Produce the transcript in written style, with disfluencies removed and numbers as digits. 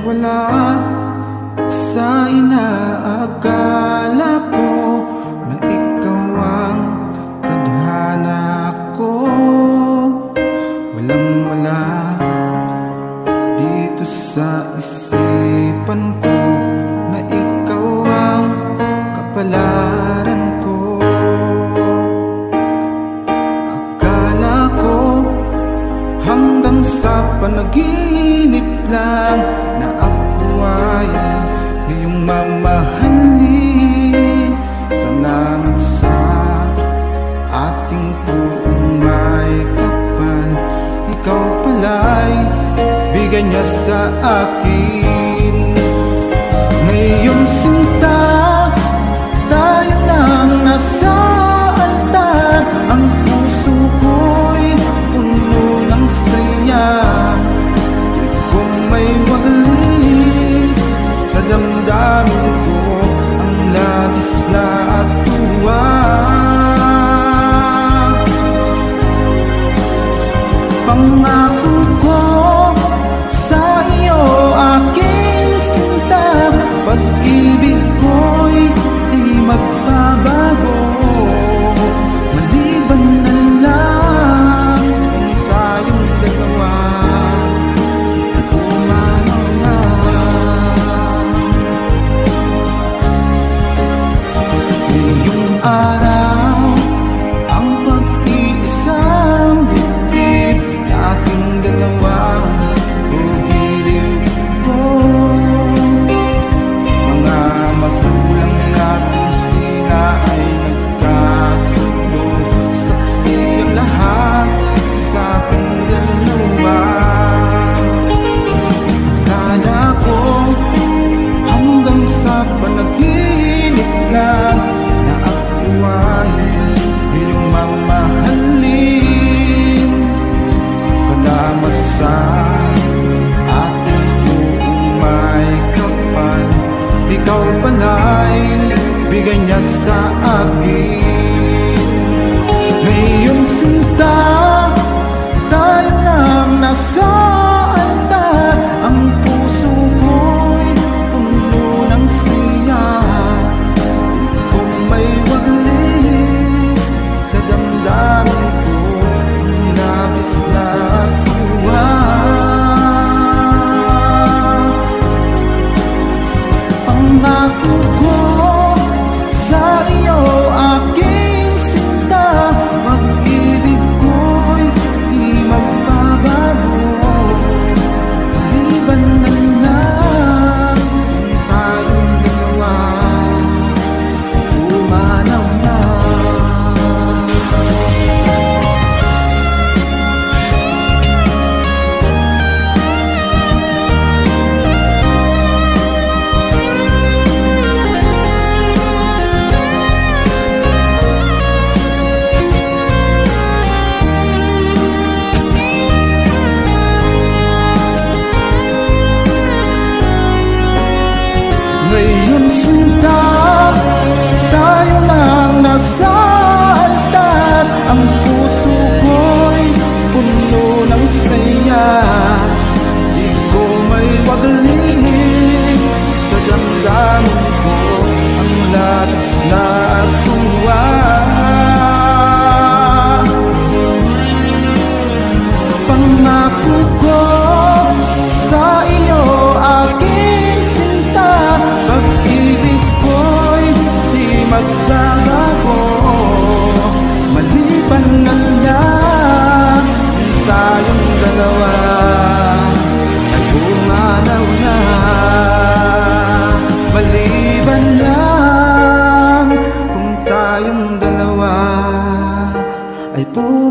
Wala sa inaakala ko na ikaw ang tadhana ko. Walang-wala dito sa isipan ko na ikaw ang kapalaran ko. Akala ko hanggang sa panaginip lang na ako ay iyong mamahalin. Salamat sa ating puong may kapal. Ikaw pala'y bigay niya sa akin. Ngayong sinta, tayo nang nasa altar. Ang puso ko'y puno ng saya. May wagli sa damdamin ko ang labis na tuwa. Pangako ko sa iyo, aking sinta, pag-ibig ko'y di magbabago. Maliban na lang kung tayong dalawa. Araw ang pag-iisang bibig na ating dalawang bugiliw ko. Mga magulang natin sila ay nagkasundo. Saksi ang lahat sa ating dalawa. Kala ko hanggang sa panaginip lang na ako ay iyong mamahalin. Salamat sa ating buong may kapal. Ikaw pala'y bigay niya sa akin. Ngayong sinta, tayo nang nasa altar. Ang puso ko'y puno ng siya. Kung may wagli sa damdamin ko, labis na tuwa. Pangako ko sa iyo, aking sinta, pag-ibig ko'y di magbabago. Maliban na lang kung tayong dalawa. Umanaw na. Ngayon sinta, tayo lang nasa altar. Ang puso ko'y puno ng saya. Di ko may wagli sa damdamin ko ang labis na tuwa. Pangako ko sa iyo, aking sinta, pag-ibig ko'y di magbabago. Maliban na lang kung tayong dalawa ay pumanaw na. Maliban lang kung tayong dalawa ay pumanaw.